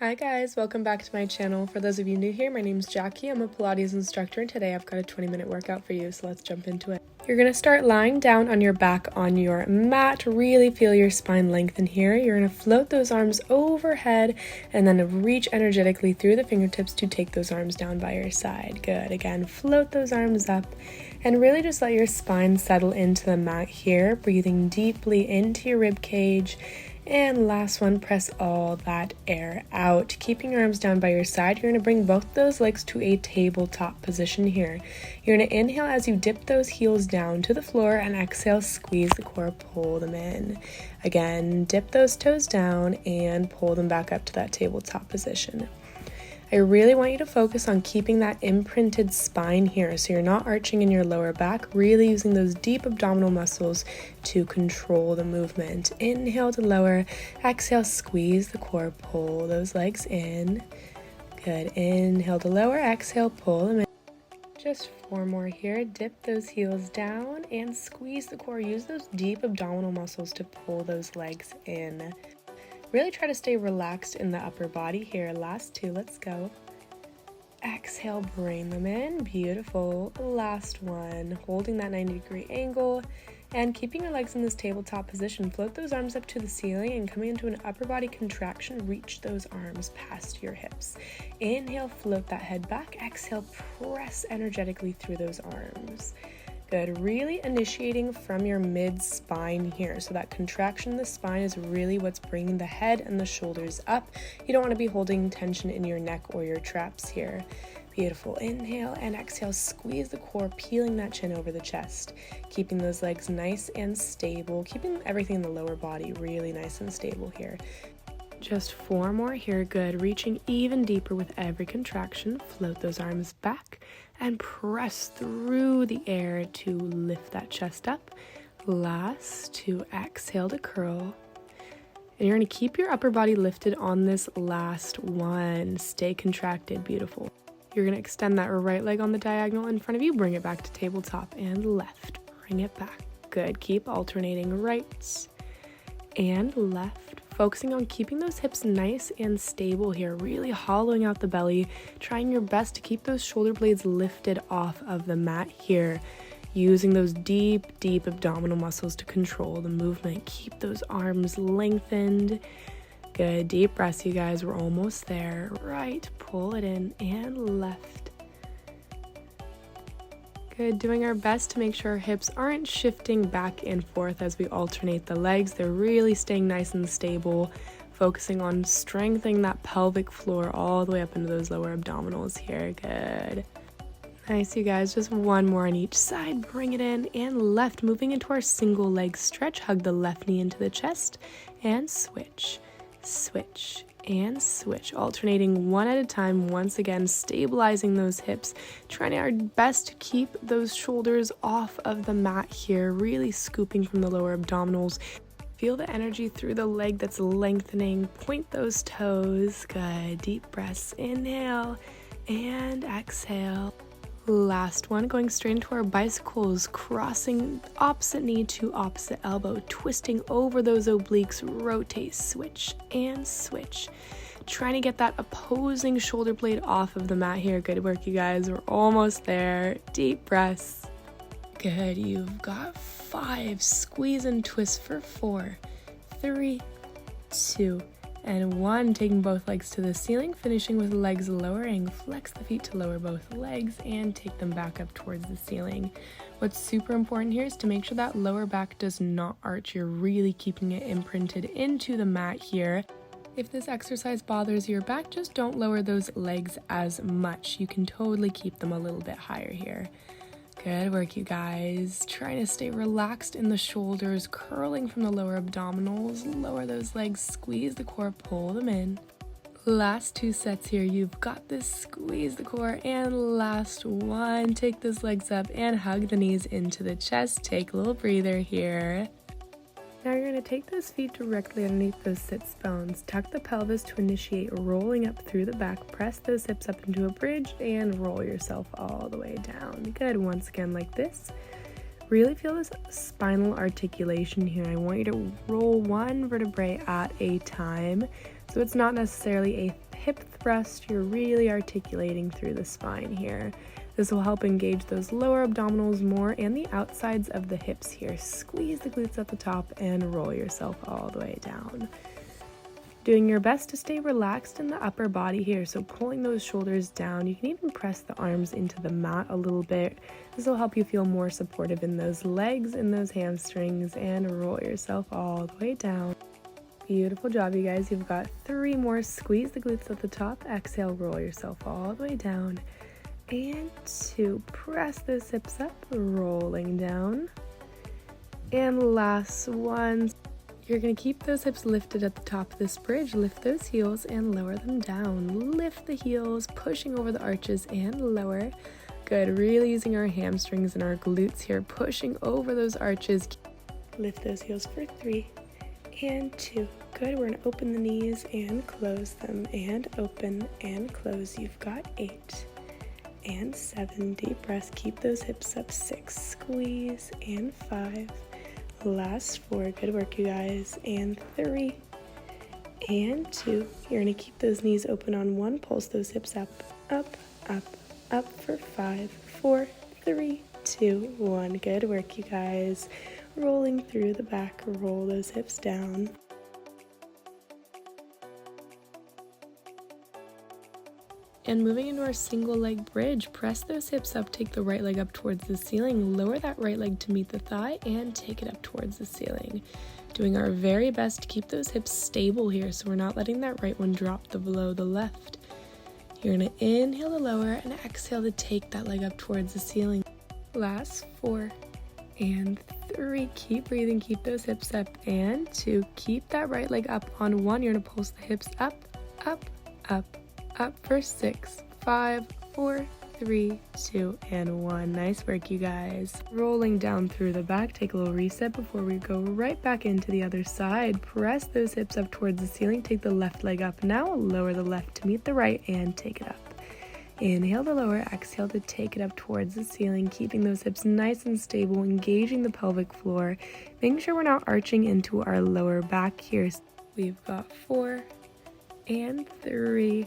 Hi guys, welcome back to my channel. For those of you new here, my name is Jackie. I'm a Pilates instructor and today I've got a 20-minute workout for you, so let's jump into it. You're going to start lying down on your back on your mat. Really feel your spine lengthen here. You're going to float those arms overhead and then reach energetically through the fingertips to take those arms down by your side. Good. Again, float those arms up and really just let your spine settle into the mat here, breathing deeply into your rib cage. And last one, press all that air out. Keeping your arms down by your side, you're going to bring both those legs to a tabletop position here. You're going to inhale as you dip those heels down to the floor and exhale, squeeze the core, pull them in. Again, dip those toes down and pull them back up to that tabletop position. I really want you to focus on keeping that imprinted spine here so you're not arching in your lower back, really using those deep abdominal muscles to control the movement. Inhale to lower, exhale, squeeze the core, pull those legs in. Good. Inhale to lower, exhale, pull them in. Just 4 more here. Dip those heels down and squeeze the core. Use those deep abdominal muscles to pull those legs in. Really try to stay relaxed in the upper body here. Last 2, let's go. Exhale, bring them in. Beautiful. Last one. Holding that 90-degree angle and keeping your legs in this tabletop position. Float those arms up to the ceiling and coming into an upper body contraction, reach those arms past your hips. Inhale, float that head back. Exhale, press energetically through those arms. Good. Really initiating from your mid-spine here. So that contraction in the spine is really what's bringing the head and the shoulders up. You don't want to be holding tension in your neck or your traps here. Beautiful. Inhale and exhale. Squeeze the core, peeling that chin over the chest. Keeping those legs nice and stable. Keeping everything in the lower body really nice and stable here. Just 4 more here. Good. Reaching even deeper with every contraction. Float those arms back and press through the air to lift that chest up. Last 2, exhale to curl. And you're going to keep your upper body lifted on this last one. Stay contracted. Beautiful. You're going to extend that right leg on the diagonal in front of you. Bring it back to tabletop and left. Bring it back. Good. Keep alternating right and left. Focusing on keeping those hips nice and stable here, really hollowing out the belly, trying your best to keep those shoulder blades lifted off of the mat here, using those deep abdominal muscles to control the movement. Keep those arms lengthened. Good. Deep breaths, you guys. We're almost there. Right, pull it in and left. Good. Doing our best to make sure our hips aren't shifting back and forth as we alternate the legs. They're really staying nice and stable, focusing on strengthening that pelvic floor all the way up into those lower abdominals here. Good. Nice, you guys. Just 1 more on each side. Bring it in and left. Moving into our single leg stretch. Hug the left knee into the chest and switch, switch, and switch, alternating one at a time. Once again, stabilizing those hips, trying our best to keep those shoulders off of the mat here, really scooping from the lower abdominals. Feel the energy through the leg that's lengthening. Point those toes. Good. Deep breaths. Inhale and exhale. Last one, going straight into our bicycles, crossing opposite knee to opposite elbow, twisting over those obliques, rotate, switch, and switch. Trying to get that opposing shoulder blade off of the mat here. Good work, you guys. We're almost there. Deep breaths. Good. You've got 5. Squeeze and twist for 4, 3, 2, and 1. Taking both legs to the ceiling, finishing with legs lowering. Flex the feet to lower both legs and take them back up towards the ceiling. What's super important here is to make sure that lower back does not arch. You're really keeping it imprinted into the mat here. If this exercise bothers your back, just don't lower those legs as much. You can totally keep them a little bit higher here. Good work, you guys. Trying to stay relaxed in the shoulders, curling from the lower abdominals. Lower those legs, squeeze the core, pull them in. Last 2 sets here. You've got this. Squeeze the core. And last one. Take those legs up and hug the knees into the chest. Take a little breather here. Now you're going to take those feet directly underneath those sits bones. Tuck the pelvis to initiate rolling up through the back. Press those hips up into a bridge and roll yourself all the way down. Good. Once again like this. Really feel this spinal articulation here. I want you to roll 1 vertebrae at a time. So it's not necessarily a hip thrust, you're really articulating through the spine here. This will help engage those lower abdominals more and the outsides of the hips here. Squeeze the glutes at the top and roll yourself all the way down. Doing your best to stay relaxed in the upper body here, so pulling those shoulders down. You can even press the arms into the mat a little bit. This will help you feel more supportive in those legs and those hamstrings, and roll yourself all the way down. Beautiful job, you guys. You've got 3 more. Squeeze the glutes at the top. Exhale, roll yourself all the way down. And 2, press those hips up, rolling down. And last one. You're going to keep those hips lifted at the top of this bridge. Lift those heels and lower them down. Lift the heels, pushing over the arches and lower. Good. Really using our hamstrings and our glutes here, pushing over those arches. Lift those heels for 3 and 2. Good. We're going to open the knees and close them, and open and close. You've got 8 and 7. Deep breaths. Keep those hips up. 6. Squeeze. And 5. Last 4. Good work, you guys. And 3 and 2. You're going to keep those knees open on 1. Pulse those hips up, up, up, up for 5, 4, 3, 2, 1. Good work, you guys. Rolling through the back. Roll those hips down. And moving into our single leg bridge, press those hips up, take the right leg up towards the ceiling, lower that right leg to meet the thigh, and take it up towards the ceiling. Doing our very best to keep those hips stable here, so we're not letting that right one drop below the left. You're going to inhale to lower and exhale to take that leg up towards the ceiling. Last 4 and 3. Keep breathing, keep those hips up, and 2. Keep that right leg up on 1. You're going to pulse the hips up, up, up, up for 6, 5, 4, 3, 2, and 1. Nice work, you guys. Rolling down through the back. Take a little reset before we go right back into the other side. Press those hips up towards the ceiling. Take the left leg up now. Lower the left to meet the right and take it up. Inhale to lower. Exhale to take it up towards the ceiling. Keeping those hips nice and stable. Engaging the pelvic floor. Making sure we're not arching into our lower back here. We've got 4 and 3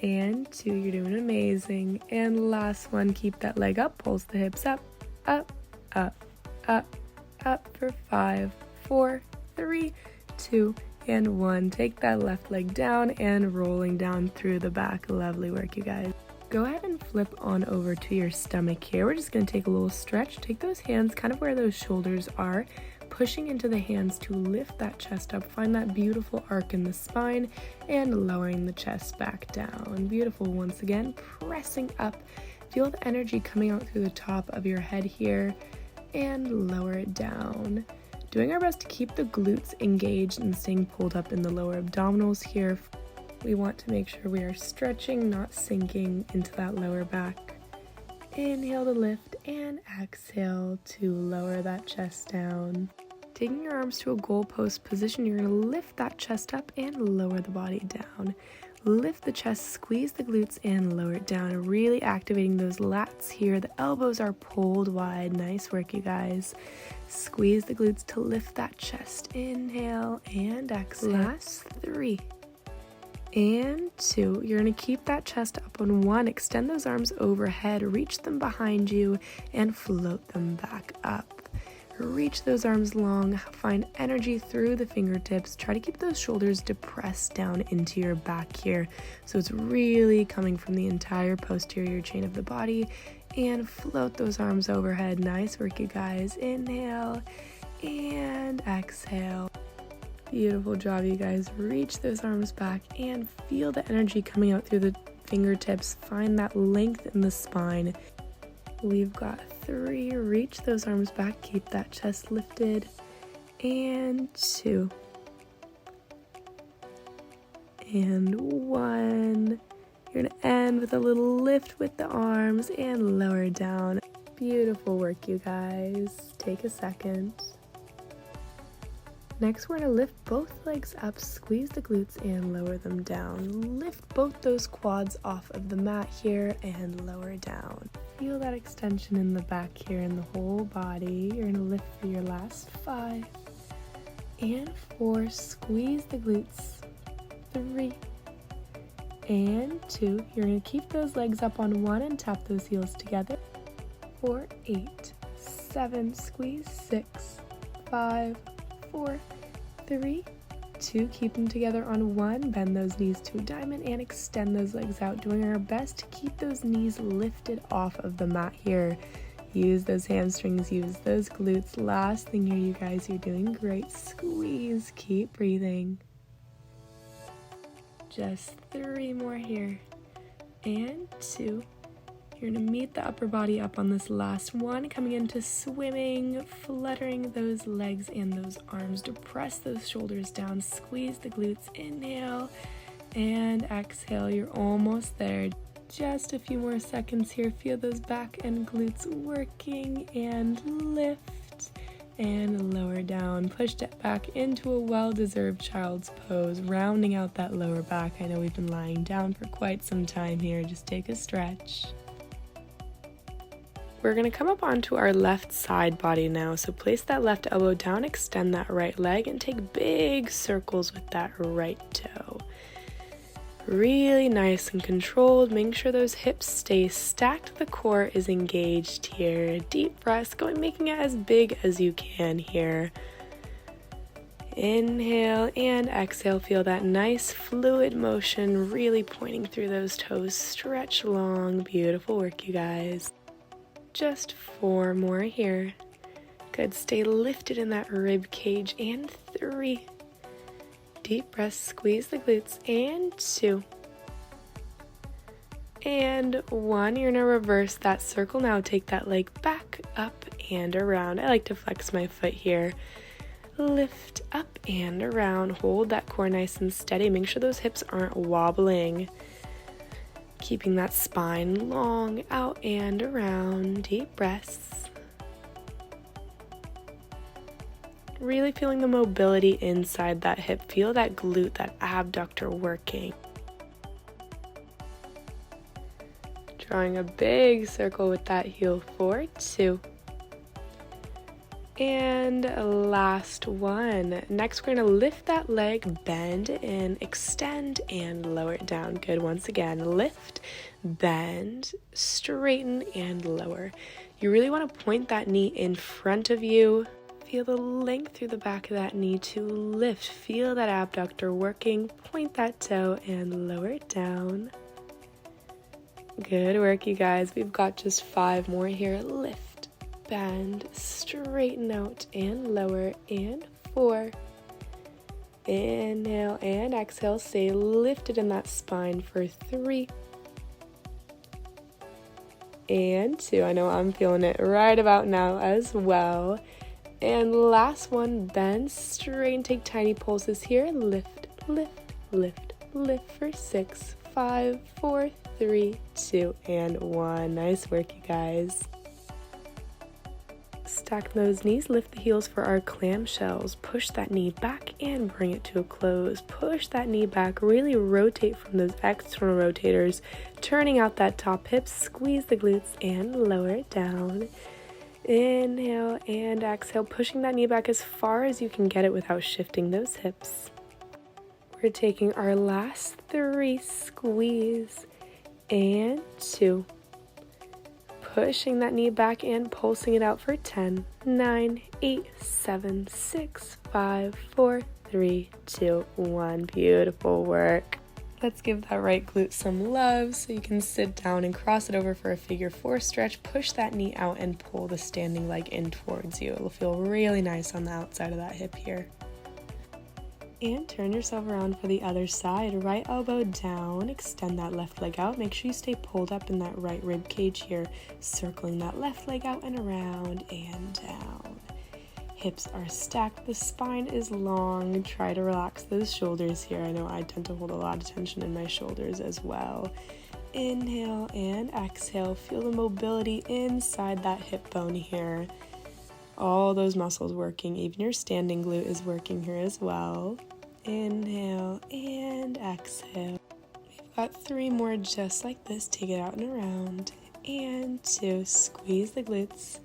and 2. You're doing amazing. And last one, keep that leg up, pulse the hips up, up, up, up, up for 5, 4, 3, 2, and 1. Take that left leg down and rolling down through the back. Lovely work, you guys. Go ahead and flip on over to your stomach here. We're just going to take a little stretch. Take those hands kind of where those shoulders are, pushing into the hands to lift that chest up. Find that beautiful arc in the spine and lowering the chest back down. Beautiful. Once again, pressing up. Feel the energy coming out through the top of your head here and lower it down. Doing our best to keep the glutes engaged and staying pulled up in the lower abdominals here. We want to make sure we are stretching, not sinking into that lower back. Inhale to lift and exhale to lower that chest down. Taking your arms to a goalpost position, you're going to lift that chest up and lower the body down. Lift the chest, squeeze the glutes, and lower it down. Really activating those lats here. The elbows are pulled wide. Nice work, you guys. Squeeze the glutes to lift that chest. Inhale and exhale. Last 3 and 2. You're going to keep that chest up on 1. Extend those arms overhead. Reach them behind you and float them back up. Reach those arms long, find energy through the fingertips. Try to keep those shoulders depressed down into your back here, so it's really coming from the entire posterior chain of the body, and float those arms overhead. Nice work, you guys. Inhale and exhale. Beautiful job, you guys. Reach those arms back and feel the energy coming out through the fingertips. Find that length in the spine. We've got 3, reach those arms back, keep that chest lifted, and 2, and 1. You're gonna end with a little lift with the arms and lower down. Beautiful work, you guys. Take a second. Next, we're gonna lift both legs up, squeeze the glutes, and lower them down. Lift both those quads off of the mat here and lower down. Feel that extension in the back here in the whole body. You're gonna lift for your last 5 and 4. Squeeze the glutes. 3 and 2. You're going to keep those legs up on 1 and tap those heels together. 4, 8, 7, squeeze, 6, 5, 4, 3, 2. Keep them together on 1. Bend those knees to a diamond and extend those legs out, doing our best to keep those knees lifted off of the mat here. Use those hamstrings, use those glutes. Last thing here, you guys, you're doing great. Squeeze, keep breathing. Just 3 more here. And 2. You're going to meet the upper body up on this last one, coming into swimming, fluttering those legs and those arms. Depress those shoulders down, squeeze the glutes. Inhale and exhale. You're almost there. Just a few more seconds here. Feel those back and glutes working, and lift and lower down. Push it back into a well-deserved child's pose, rounding out that lower back. I know we've been lying down for quite some time here. Just take a stretch. We're going to come up onto our left side body now. So place that left elbow down, extend that right leg, and take big circles with that right toe. Really nice and controlled. Make sure those hips stay stacked. The core is engaged here. Deep breaths, making it as big as you can here. Inhale and exhale. Feel that nice fluid motion, really pointing through those toes. Stretch long. Beautiful work, you guys. Just 4 more here. Good. Stay lifted in that rib cage. And 3. Deep breath, squeeze the glutes, and 2. And 1. You're going to reverse that circle now. Take that leg back, up, and around. I like to flex my foot here. Lift up and around. Hold that core nice and steady. Make sure those hips aren't wobbling. Keeping that spine long, out and around. Deep breaths. Really feeling the mobility inside that hip. Feel that glute, that abductor working. Drawing a big circle with that heel. 4, 2. And last one. Next, we're going to lift that leg, bend and extend and lower it down. Good. Once again, lift, bend, straighten, and lower. You really want to point that knee in front of you. Feel the length through the back of that knee to lift. Feel that abductor working. Point that toe and lower it down. Good work, you guys. We've got just 5 more here. Lift, bend, straighten out and lower. And 4. Inhale and exhale. Stay lifted in that spine for 3. And 2. I know I'm feeling it right about now as well. And last one, bend, straighten, take tiny pulses here. Lift, lift, lift, lift for 6, 5, 4, 3, 2, and 1. Nice work, you guys. Stack those knees, lift the heels for our clamshells. Push that knee back and bring it to a close. Push that knee back, really rotate from those external rotators, turning out that top hip, squeeze the glutes and lower it down. Inhale and exhale, pushing that knee back as far as you can get it without shifting those hips. We're taking our last 3, squeeze, and 2. Pushing that knee back and pulsing it out for 10, 9, 8, 7, 6, 5, 4, 3, 2, 1. Beautiful work. Let's give that right glute some love so you can sit down and cross it over for a figure 4 stretch. Push that knee out and pull the standing leg in towards you. It'll feel really nice on the outside of that hip here. And turn yourself around for the other side. Right elbow down, extend that left leg out. Make sure you stay pulled up in that right rib cage here, circling that left leg out and around and down. Hips are stacked, the spine is long. Try to relax those shoulders here. I know I tend to hold a lot of tension in my shoulders as well. Inhale and exhale. Feel the mobility inside that hip bone here. All those muscles working. Even your standing glute is working here as well. Inhale and exhale. We've got 3 more just like this. Take it out and around. And 2. Squeeze the glutes.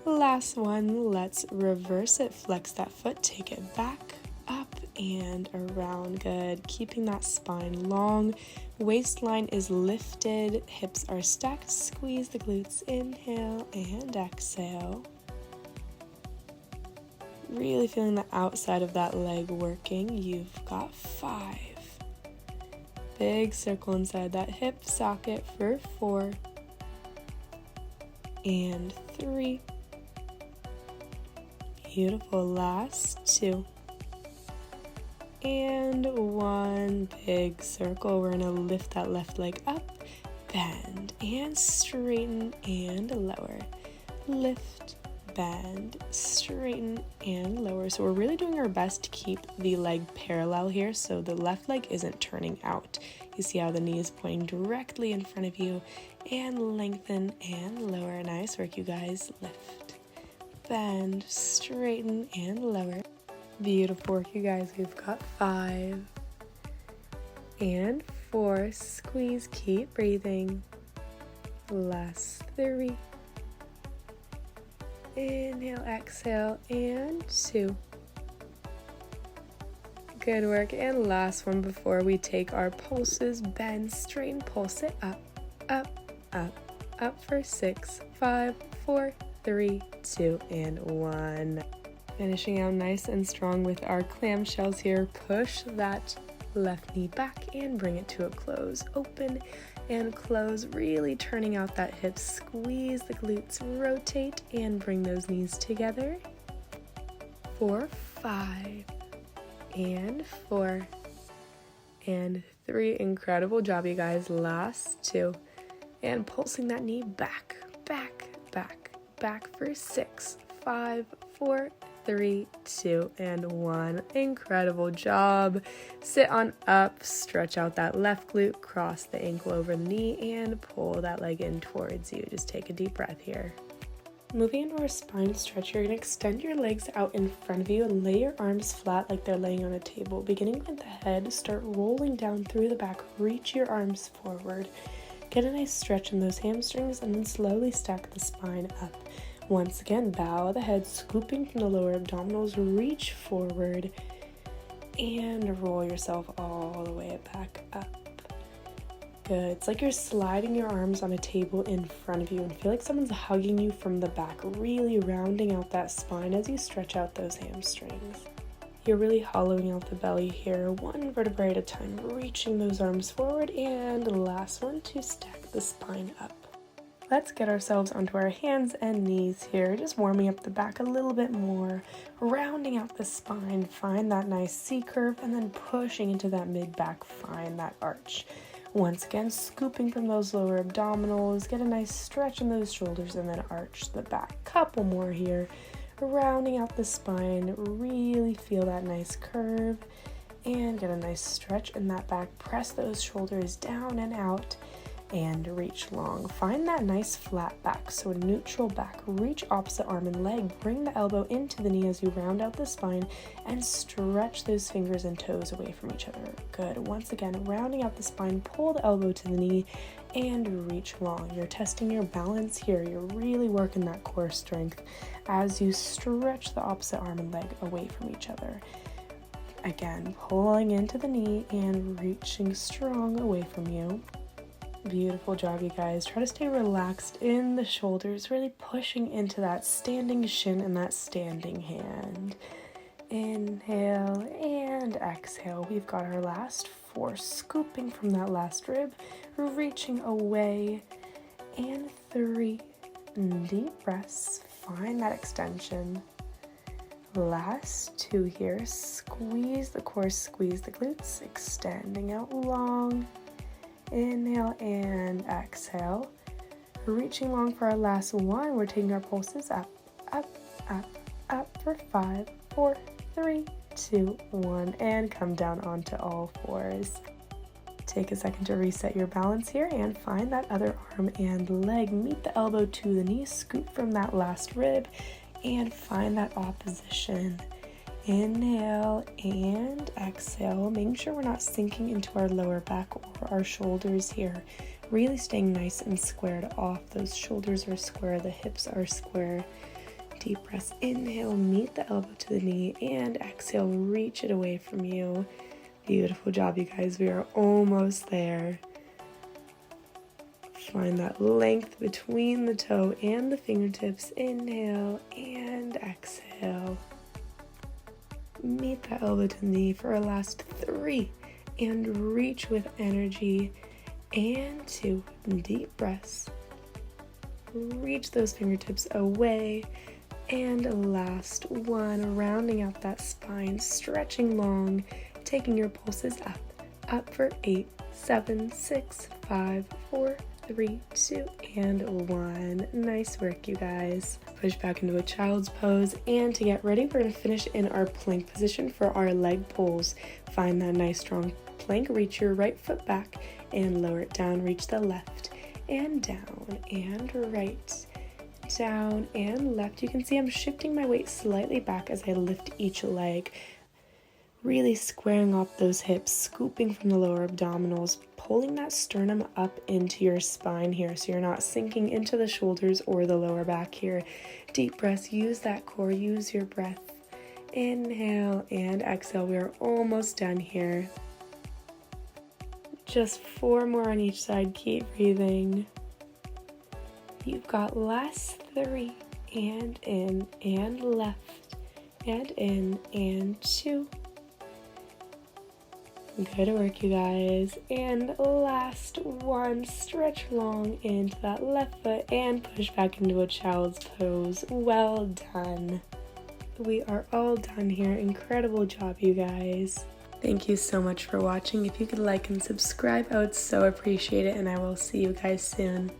Last one, let's reverse it. Flex that foot, take it back, up, and around. Good. Keeping that spine long. Waistline is lifted. Hips are stacked. Squeeze the glutes. Inhale and exhale. Really feeling the outside of that leg working. You've got 5. Big circle inside that hip socket for 4. And 3. Beautiful. Last 2. And 1. Big circle. We're going to lift that left leg up, bend, and straighten and lower. Lift, bend, straighten, and lower. So we're really doing our best to keep the leg parallel here so the left leg isn't turning out. You see how the knee is pointing directly in front of you, and lengthen and lower. Nice work, you guys. Lift, bend, straighten, and lower. Beautiful work, you guys. We've got 5 and 4. Squeeze, keep breathing. Last 3. Inhale, exhale, and 2. Good work. And last one before we take our pulses. Bend, straighten, pulse it up, up, up, up for 6, 5, 4, 3, 2, and 1. Finishing out nice and strong with our clamshells here. Push that left knee back and bring it to a close. Open and close, really turning out that hip. Squeeze the glutes, rotate, and bring those knees together. 4, 5, and 4, and 3. Incredible job, you guys. Last 2. And pulsing that knee back, back, back, back for 6, 5, 4, 3, 2, and 1. Incredible job. Sit on up, stretch out that left glute, cross the ankle over the knee, and pull that leg in towards you. Just take a deep breath here. Moving into our spine stretch, you're going to extend your legs out in front of you and lay your arms flat like they're laying on a table. Beginning with the head, start rolling down through the back, reach your arms forward. Get a nice stretch in those hamstrings and then slowly stack the spine up. Once again, bow the head, scooping from the lower abdominals, reach forward, and roll yourself all the way back up. Good. It's like you're sliding your arms on a table in front of you and feel like someone's hugging you from the back, really rounding out that spine as you stretch out those hamstrings. You're really hollowing out the belly here, one vertebrae at a time, reaching those arms forward, and last one to stack the spine up. Let's get ourselves onto our hands and knees here, just warming up the back a little bit more, rounding out the spine, find that nice C curve, and then pushing into that mid-back, find that arch. Once again, scooping from those lower abdominals, get a nice stretch in those shoulders, and then arch the back. Couple more here, rounding out the spine, really feel that nice curve, and get a nice stretch in that back. Press those shoulders down and out, and reach long. Find that nice flat back, so a neutral back. Reach opposite arm and leg. Bring the elbow into the knee as you round out the spine and stretch those fingers and toes away from each other. Good. Once again, rounding out the spine, pull the elbow to the knee and reach long. You're testing your balance here. You're really working that core strength as you stretch the opposite arm and leg away from each other. Again, pulling into the knee and reaching strong away from you. Beautiful job, you guys. Try to stay relaxed in the shoulders, really pushing into that standing shin and that standing hand. Inhale and exhale. We've got our last 4, scooping from that last rib, reaching away, and 3. Deep breaths. Find that extension. Last 2 here. Squeeze the core, squeeze the glutes, extending out long. Inhale and exhale. Reaching long for our last 1. We're taking our pulses up, up, up, up for 5, 4, 3, 2, 1, and come down onto all 4s. Take a second to reset your balance here and find that other arm and leg. Meet the elbow to the knee, scoop from that last rib, and find that opposition. Inhale and exhale, making sure we're not sinking into our lower back or our shoulders here. Really staying nice and squared off. Those shoulders are square, the hips are square. Deep breaths. Inhale, meet the elbow to the knee, and exhale, reach it away from you. Beautiful job, you guys. We are almost there. Find that length between the toe and the fingertips. Inhale and exhale. Meet the elbow to the knee for our last 3. And reach with energy. And 2. Deep breaths. Reach those fingertips away. And last 1. Rounding out that spine. Stretching long. Taking your pulses up. Up for 8, 7, 6, 5, 4, 3, 2, and 1. Nice work, you guys. Push back into a child's pose, and to get ready, we're going to finish in our plank position for our leg pulls. Find that nice strong plank, reach your right foot back, and lower it down, reach the left, and down, and right, down, and left. You can see I'm shifting my weight slightly back as I lift each leg. Really squaring off those hips, scooping from the lower abdominals, pulling that sternum up into your spine here so you're not sinking into the shoulders or the lower back here. Deep breaths, use that core, use your breath. Inhale and exhale. We are almost done here. Just 4 more on each side. Keep breathing. You've got last 3, and in, and left, and in, and 2. Good work, you guys. And last 1, stretch long into that left foot and push back into a child's pose. Well done. We are all done here. Incredible job, you guys. Thank you so much for watching. If you could like and subscribe, I would so appreciate it, and I will see you guys soon.